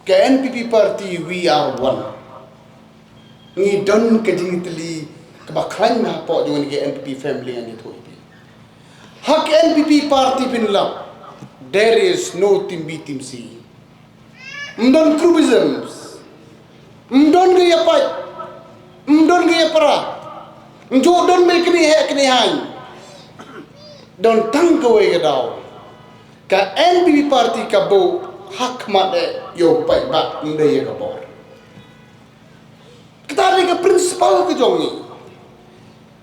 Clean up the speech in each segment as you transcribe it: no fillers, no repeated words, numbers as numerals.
ke NPP party we are one. Ni don ke jingitli ke baklan na po dengan ke NPP family yang itu. Hak NPP party pinlam. There is no team B, team C. Mdon crubisms. Mdon gaya pai. Mdon gaya para. Mjodon melkini kini hai. Don tang kawai gadau. Ka NPP party ka bo hak made yo pai ba ndai ka bor. Kita ni ke principal ke jongi.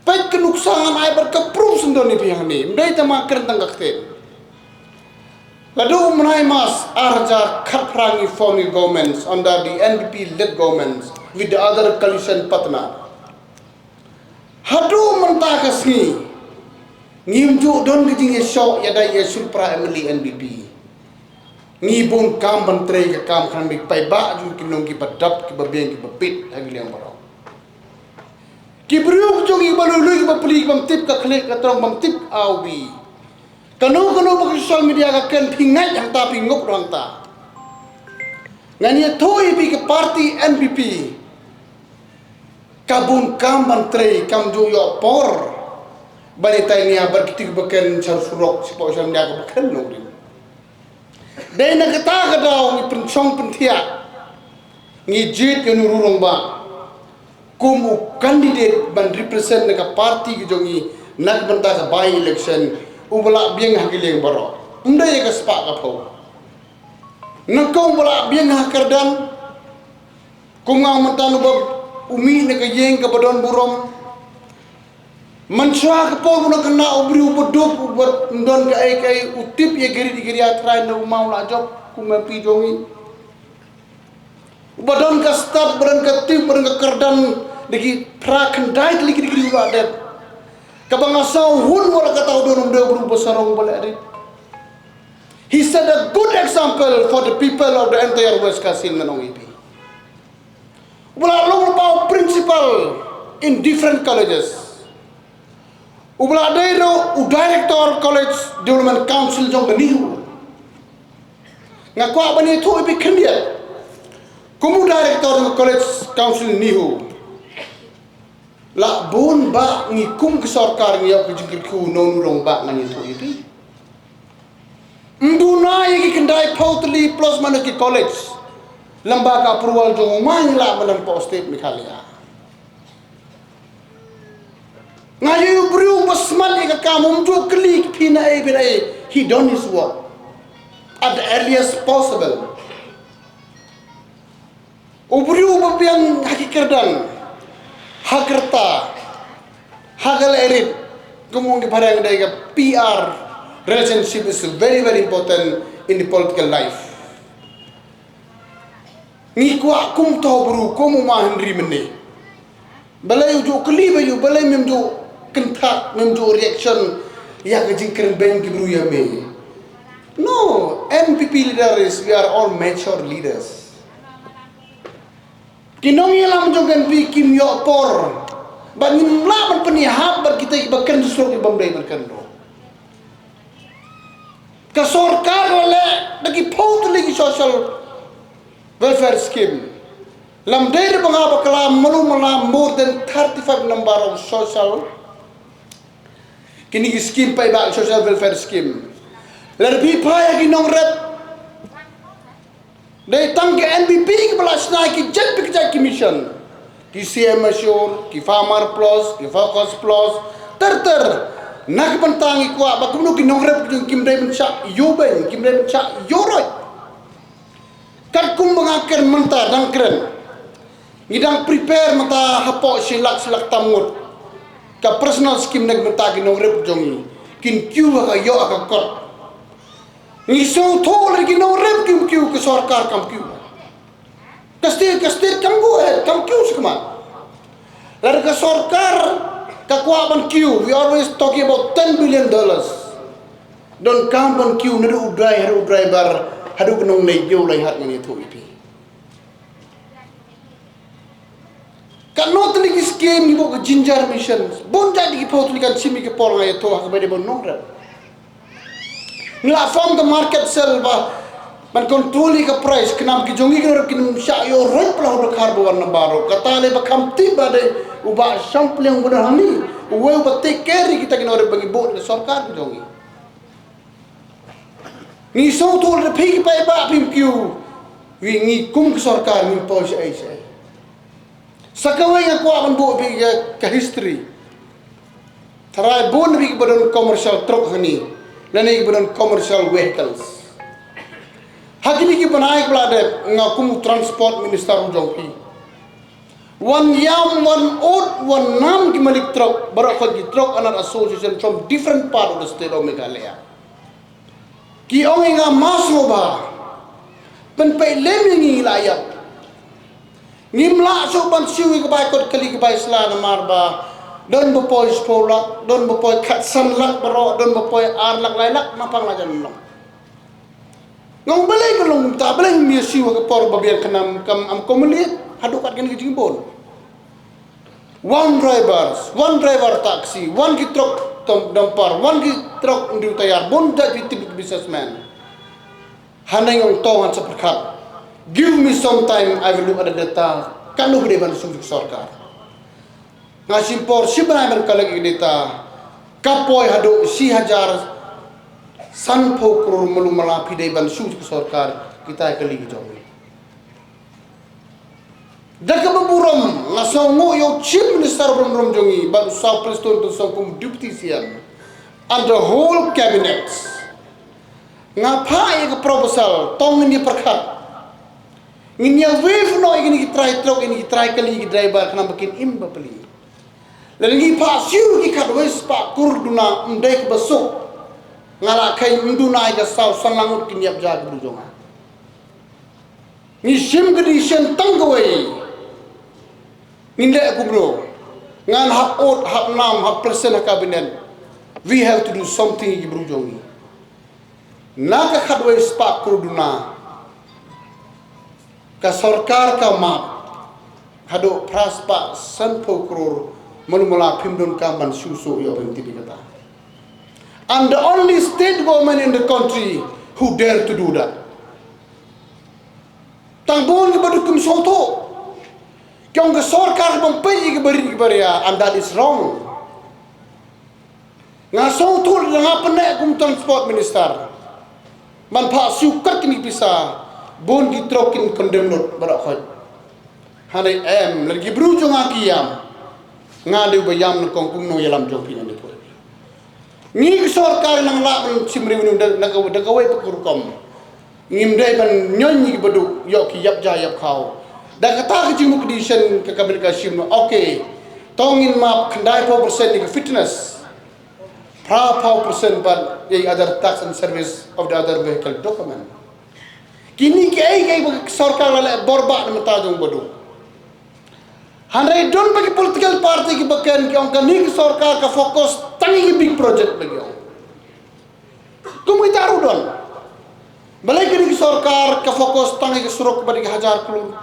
Pai ke nuksangan ai ber ke proof sendon ni pihang ni. Ndai ta ma keren tang kakten. Lalu menai mas arja kharprangi forming governments under the NPP-led governments with the other coalition partner. Hadu mentakasni ngimju don gijing esok yada yesul pra emily NPP. Ngibun kam menteri ke kam kan big pai ba ju kinong ki badap ki babeng ki bapit hagi liang barau. Ki beriuk jongi balului ki bapli ki bam tip ka klik ka trong bam tip awi. Kanu bagi social media akan pingat yang tapi ngop orang ta. Ngania toi bi ke parti NPP. Kabun kam menteri kam jo yo por. Bani tai ni abar kitik beken char surok sipo social media ka beken no rin. Dai na kata kadau ni pencong pentia. Ngi jit yo nururong ba. Kumu candidate ban represent ka parti ki jongi nak benta ka by election. Ubala biang hagiling baro. Ndai ka spa ka pho. Nakong bala biang hakardan. Kungang mantan ubab umi na ka yeng ka badon burom. Manswa ka po na kana ubri ubodok ubat ndon ka ay utip ye geri di geri atray na umaw la job kung mampi jongi. Ubadon ka start badan ka tip badan ka kardan digi prakandai ligi digi ubadet. Kabangasaw hun wala kataw doon umdo berupa sarong balik adik. He set a good example for the people of the entire West Kasin Manong EP. Ubala long pa principal in different colleges. Ubala dero u director college development council jong benihu. Ngakwa bani tu ibi kendia. Kumu director college council nihu. La bon ba ni kum ke sarkar ni aku jengkir ku nonurong ba ngani tu itu. Nduna ye ki kendai pautli plus mana ki college. Lembaga approval jong man la manan po state mikhalia. Ngayu bru basman ye ka kamu jo klik pina e bina e. He done his work at the earliest possible. Ubru babiang hakikerdan. Hakerta, hagal erit, kumung di parang daya PR relationship is very important in the political life. Ni kuat kum tahu buru, kumu mah Henry meni. Balai ujuk keli bayu, balai memju kentak, memju reaction, ya kejingkern beng kibru ya me. No, NPP leaders, we are all mature leaders. Kinong ialah menjogan pi kim yo por. Bangin laban penihab bar kita ibakan susuk ibamdai berkendo. Ka sarkar wala dagi paut lagi social welfare scheme. Lam dai banga bakala malu more than 35 number of social kini scheme pa iba social welfare scheme. Larbi pa ya kinong rep Dai tang ke NPP ke belas naik ki jet pikjak ki mission. Ki CMSur, ki Farmer Plus, ki Focus Plus, ter nak bentang iku ba kumno ki nongrep kim dai benca yuben, kim dai benca yoroi. Kat kum mengaker menta dang keren. Ngidang prepare mata hapok silak tamut. Ka personal scheme nak benta ki nongrep jongi. Kin kiu ka yo ka kot. Ngisong thol lagi no rep kiu ke sarkar kam kiu. Kastir kam go kam kiu sekman. Lalu ke sarkar kakuaban kiu. We always talking about $10 billion. Don't count on kiu nadu udrai bar hadu kenong lejo lai hat ngani tu ipi. Kan not lagi scheme ibu ke ginger missions. Bon jadi ki pot likan simi ke por ngai tu hak bade bon nong rep. Ngla form the market sell ba man kontroli ka price kenam ki jongi ki kinum sya yo roy pala ho khar bawan na baro katale ba kam tiba de uba sample yang benar ni uwe uba take care kita kinore bagi bo de sarkar ki jongi ni so to de phi pa ba pim kyu wi ngi kum ki sarkar ni po ai sai sakawai nga ko akan bo bi ka history tarai bon bi badon commercial truck hani lani badon commercial vehicles hakini ki banai klade nga kum transport minister jongki one yam one oat one nam ki malik truck barakot ki truck another association from different part of the state of Meghalaya ki ong nga maso ba pen pe lemi layap ngimla so ban siwi ka bay kot kali ka bay sla na marba don bopoy spolak don bopoy kat sanlak baro don bopoy arlak lailak mapang la jan long ngong balay ko long ta balay mi siwa ka por babian kanam kam am komuli hadu kat gan ki bol one driver taxi one ki truck tom dampar one ki truck ndu tayar bon da typical businessman hanay ngong tongan sa perkat. Give me some time, I will look at the data. Kanu gede ban sumber sarkar. Ngasim por si banai ban kalagi data. Kapoy hado si hajar sanpo kror malumala pidai ban sumber sarkar kita kaligi jongi. Daka baburam ngasongo yo chief minister rom jongi ban sa preston to songkum deputy sian and the whole cabinet. Ngapa ya proposal tong ni perkat nginya wave no ini try truck ini try kali ki driver kana makin imba peli lagi pa siu ki kadwes pa kurduna ndek basuk ngala kai nduna ga saw sanlangut kinyap jag brujonga ni sim condition tangway nginde aku bro ngan hap ot hap nam hap persen kabinet we have to do something ki brujongi naka kadwes pa kurduna ka sarkar ka map hado praspa sanpo kror mulmula pimdon kamban susu yo bentibi kata and the only state government in the country who dare to do that tangbon ke badukum soto kyong ka sarkar bang pai ke bari ya and that is wrong nga soto nga pene kum transport minister man pa sukat ni bisa bon gi trokin condemn not barakot hanai em lagi brujo ngakiyam ngadu bayam no kongkung no yalam jopi ni pore ni sarkar nang la simri nu daga way pakurkom ngim dai ban nyonyi badu yo ki yap ja yap khau da kata ki jimu condition ka kabel ka sim okay tongin map khandai 4% ni fitness pra 4% but the other tax and service of the other vehicle document kini kai sarkar la borba na matajong bodu hanai don bagi political party ki bakan ki ong kani sarkar ka fokus tangi big project bagi ong kumu itaru don balai kini sarkar ka fokus tangi ki surok bagi 1000 klur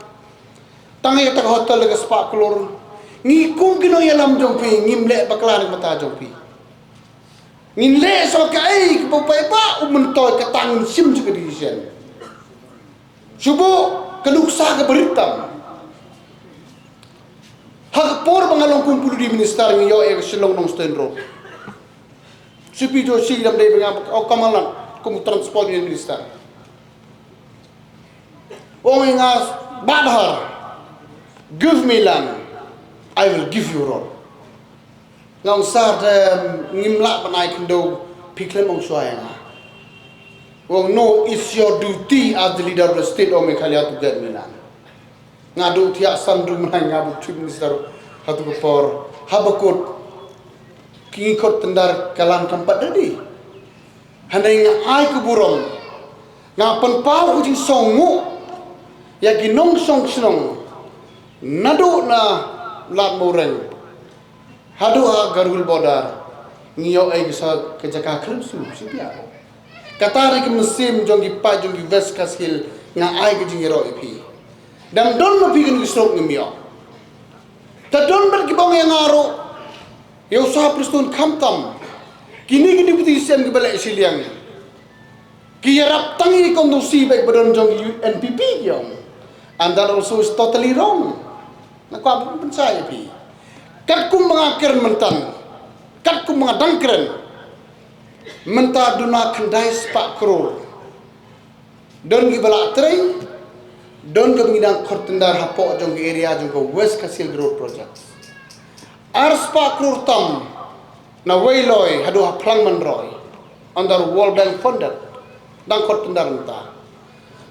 tangi tak hotel le spa klur ngi kum kino yalam jongpi ngimle baklan matajong pi nginle so kai ki popai ba umentoy ka tang sim juga decision Subo keluksa ke beritam. Hak por bangalong kumpul di minister ng yo e silong nong stand road. Sipi jo si dam dai bang o kamalan kum transport ni minister. Ong ingas badhar. Give me land. I will give you road. Ngong sa ngimla panai kendo piklem ong soaya. Well, no, it's your duty as the leader of the state of Meghalaya to get me land. Ngadu tiak sandru menang ngabu chief minister hatu por habakut kingkot tendar kalan tempat tadi. Handai ngai kuburom ngapan pau kucing songu ya ginong song sinong nadu na lat moreng hadu ha garul bodar ngiyo ai bisa kejaka kremsu sipia. Katari ke mesim jongi pa jongi west kaskil nga ai ke jingiro ipi dam don mo pigin gisrok ngimyo ta don ber ki bong yang aro yo sa pristun kamtam kini deputy sem ke bala siliang Kirap tangi kondusi baik badan jong NPP yang, and that also is totally wrong. Nak apa pun saya pi. Kat kum mengakir mentang, kat kum mengadangkeren, mentah duna kendai sepak kror. Don gibala tray, don kemingidang kortendar hapok jong area jong West Kasil Road Project. Ars sepak kror tam, na wayloi hadu haplang manroy, under World Bank funded. Dan kortendar mentah.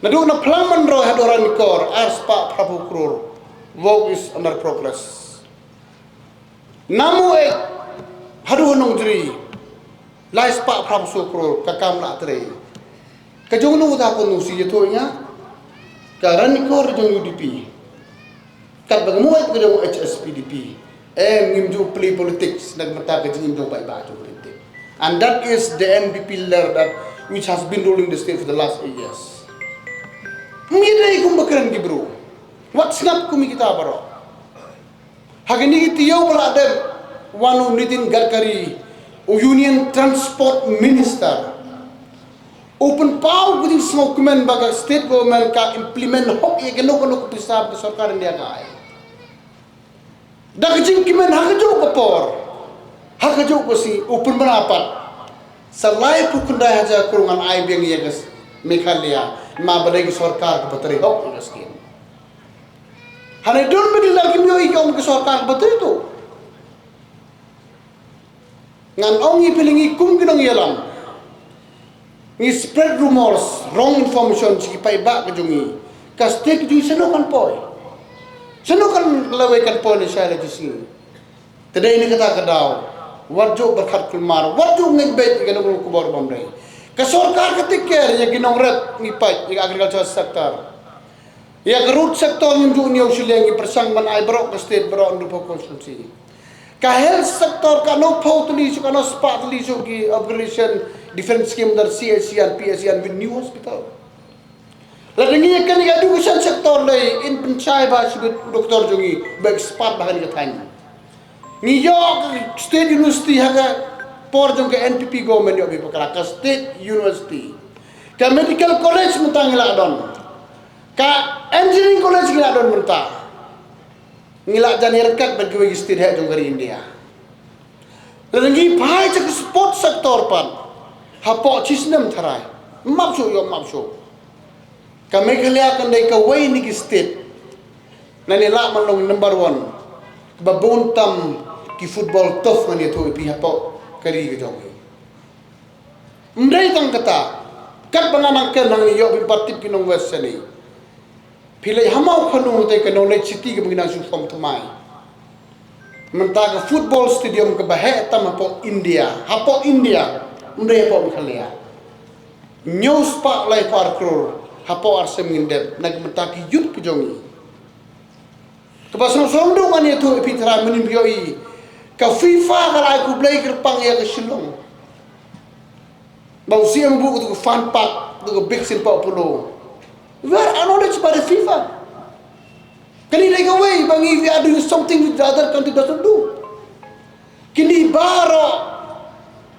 Nadu na pelang manroy hadoran kor ars pak Prabu Krur. Work is under progress. Namu hadu nong jeri. Lais pak Prabu Krur kakam nak teri. Kajong nu ta ko nu si yeto nya. Karan kor jong UDP. Kat bagamu kajong HSPDP. Ngimju play politics nag mata kajing jong bai ba politik. And that is the NPP leader that which has been ruling the state for the last 8 years. Mira ikum bakaran gibro. What snap kumi kita baro. Hagani kitiyaw wala dem wanu Nitin Gadkari o Union Transport Minister. Open power with smoke men baga state government ka implement hok ye gano ko pisab ka sarkar India ka ay. Dagajing kimen hakajo ko por. Hakajo ko si open merapat. Salai pukundai haja kurungan ai biang yegas Meghalaya ma badai ki sarkar ko patri hok yegas kin. Hane don bedi lagi mio ikom ke sarkar patri tu. Ngan ong ipilingi kum ginong yelam. Ni spread rumors, wrong information si pai ba ke jungi. Ka state ju senokan poi. Senokan lawekan poi ni saya di sini. Tadai ni kata kadau. Warjo berkat kulmar, warjo ngebet ikan orang kubur bamrai. Kesorkar ketikir yang ginong red ngipat yang agriculture sector, yang root sector menunjuk ni usulia yang persang man ai berok ke state berok untuk konsumsi. Ka health sector ka no pautli so ka no spatli so ki upgradation different scheme dari CSC PSC with new hospital. Ladengi kan education sector lay in pencai ba sebut doktor jongi baik spat bahan katanya. New York State University haga por jong ke NPP government yo bipakala ka State University. Ka Medical College mentang ngila don. Ka Engineering College ngila don mentang. Ngila jani rekat bagi state ha jong dari India. Lalu pai cak sport sektor pan. Hapo chisnem tharai. Mapso yo mapso. Ka Meghalaya kan dai ka way ni state. Nani la man long number 1. Babontam ki football tough man yato ipi hapo kari ke jong. Mdai tang kata kat banganang ken nang yo bi partip kinong west ni. Pilai hamau khanu te ke knowledge city ke bingina su form thamai. Menta ke football stadium ke bahe tam hapo India. Hapo India mdai hapo Meghalaya. News pa lai par kror hapo arsem ngindep nag menta ki yut ke jongi. Kebasang sondo kan yato ipi thara menim yoi. Ka FIFA kalai ku play kerpang ya ke Shillong. Bau siam bu tu fan park tu big sin pa pulo. Where acknowledged by the FIFA. Kini take away bang if you are doing something which the other country doesn't do. Kini baro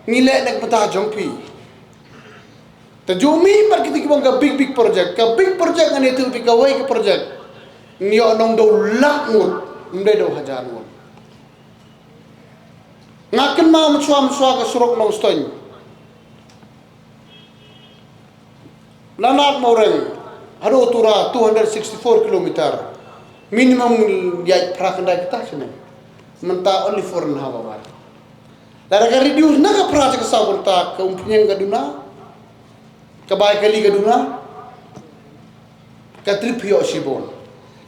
ngilek nak patah jongpi. Tajumi par kita kibang ka big project. Ka big project kan itu pikawai ke project. Niyo nong do lakmut, mde do hajar mut. Ngaken ma mswa ke surok nong stoin. Lanat moreng haro tura 264 km. Minimum ya prakanda kita sini. Menta only foreign hawa. Lara ka reduce naga praja ka sabunta ka umpunyang gaduna. Ka bay kali gaduna. Ka trip yo sibon.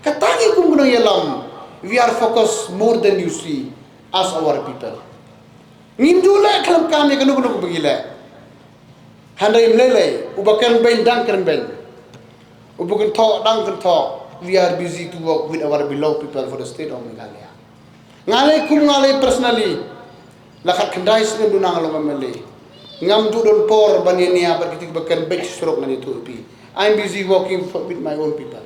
Katangi kung gunang yalam. We are focused more than you see as our people. Ngindula kalam kami kanu begila. Handai mlele ubakan bain dang kan bain. Ubukan talk dang kan talk. We are busy to work with our beloved people for the state of Meghalaya. Ngalai kum ngalai personally lakat kendai sini dunang lo mamele. Ngam judon por baniania berkitik bakan baik surok nani tu ipi. I'm busy working with my own people.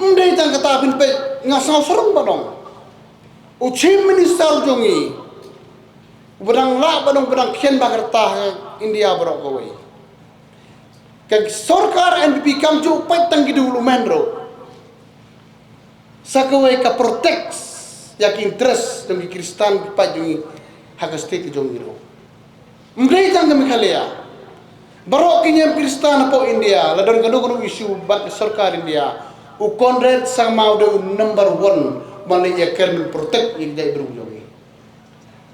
Ndai tang kata pin pe ngasau serong badong. Uchim minister jongi. Bedang la badong bedang kian bakarta India berok kawai. Kag sarkar NPP kamju paitang gidulu menro. Sakaway ka protect yak interest ng Kristan pa yung hakastik jong giro. Mgrejang kami kalaya. Baro kinyang Kristan po India, ladon kadugong issue bat sarkar India. U Conrad sang mau de number 1 malaya kermin protect yung dai bro jogi.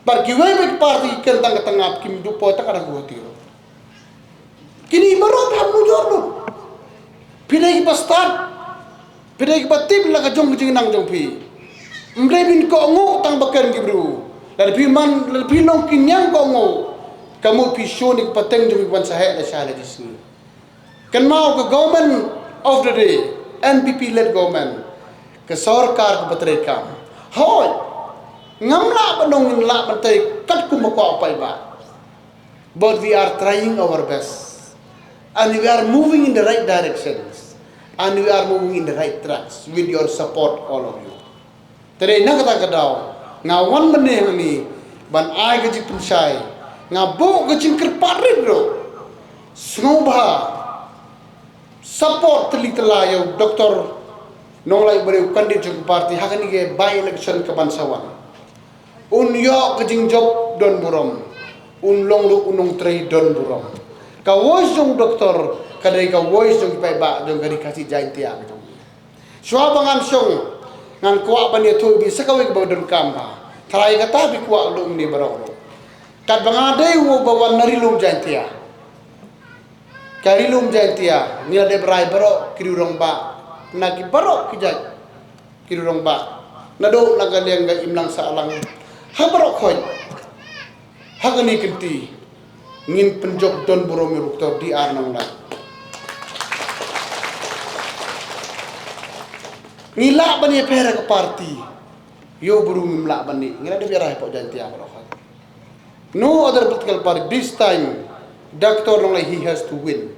Par kiway big party kentang katangap kim du po ta kada gotiro. Kini baro ham nu jorno. Pinay pa start. Pinay pa tip la ka jong jing nang jong pi. Mrebin ko ngo tang bakan gibru. Lalpi man lalpi long kinyang ko ngo. Kamu pisionik pateng jong ban sahe la shala disni. Kan mau ke government of the day, NPP led government. Ke sarkar ko patre kam. Hoy. Ngamla banong la patay kat ko mako pai ba. But we are trying our best. And we are moving in the right directions. And we are moving in the right tracks with your support, all of you. Today, nakata kadaw, nga wan maneh ni ban ay gajik pensay, nga bu gajing kerparin bro, snobha, support telitelayo, Dr. Nonglay beriu kandid jong party, hakan ige by election kabansawan. Unyo gajing job don burom, unlong lu unong tray don burom. Ka voice jong doktor kadai ka voice jong pai ba jong kadi kasih jain tiang jong swa bangan song ngan kuak ban tu bi sakawi ba don kamba trai kata bi kuak lu ni barok kat bangadai wo bawan narilum jain tiang karilum jain tiang ni ade brai barok kirurong ba nagi barok kijai kirurong ba nado nagaliang ga imlang sa alang ha barok khoy hagani kinti ngin penjok don burom doktor di arnong la ngila bani pera ke party yo burum ngila bani ngila de biara po janti amro no other political party this time doctor nong he has to win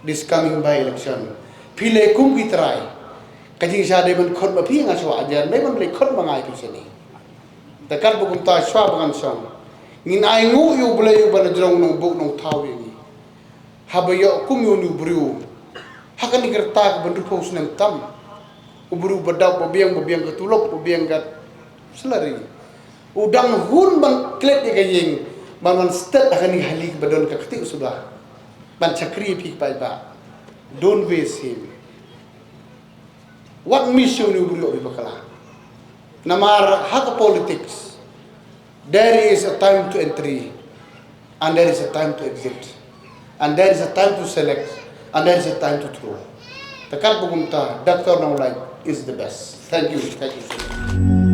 this coming by election pile kum ki try kajing sa de ban khot ma phi nga swa ajar me ban le khot ma ngai pi sini takar bu kum ta swa bangan song ngin ay ngu yu belayu bana jrong nong buk nong tawi ni habayo kum yu nu bru hakan ni kerta ban rupo sunang tam ubru badau bobiang ketulok bobiang gat selari udang hun ban klet ni kaying ban stet akan ni halik badon ka keti sudah ban chakri pi pai ba don't waste him what mission you bru bi bakala namar hak politics. There is a time to entry, and there is a time to exit, and there is a time to select, and there is a time to throw. The Kalpugumta, Dr. Nonglay is the best. Thank you. Thank you.